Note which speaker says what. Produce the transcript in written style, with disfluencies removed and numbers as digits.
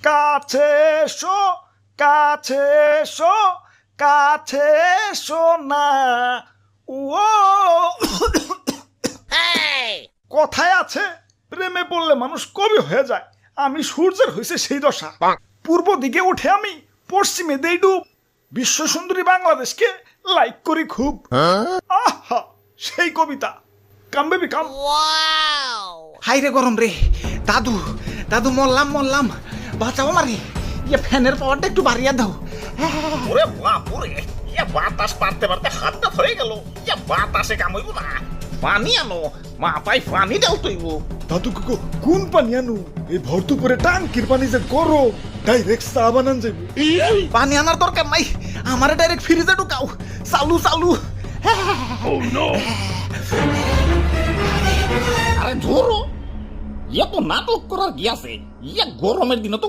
Speaker 1: কাছে এসো কাছে এসো কাছে এসো না ও কথায় আছে প্রেমে পড়লে মানুষ কবি হয়ে যায়। আমি সূর্যের হয়েছে সেই দশা, পূর্ব দিকে উঠে আমি পশ্চিমে দেই ডুব, বিশ্ব সুন্দরী বাংলাদেশকে লাইক করি খুব। আহা সেই কবিতা। কাম বেবি কাম।
Speaker 2: হাই রে গরম রে, দাদু দাদু মরলাম মরলাম, বাঁচাও মারি, ইয়ে ফ্যানের পাওয়ারটা একটু বাড়িয়ে দাও।
Speaker 3: ওরে বাপুরে, ইয়া বাতাস পারতে পারতে হাতটা ধরে গেল। ইয়া বাতাসে কামইব না, পানি আনো, মাথায় পানি দাও তৈব।
Speaker 1: দাদু কোন পানি আনু? এই ভর্তু করে টাঙ্কির পানি যে করো, ডাইরেক্ট চা বানান যাবে।
Speaker 2: পানি আনার দরকার নাই, আমারে ডাইরেক্ট ফ্রিজে ঢুকাও, চালু চালু।
Speaker 3: আরে ধরো, ইয়া তো নাটক করার কি আছে? ইয়া গরমের দিনে তো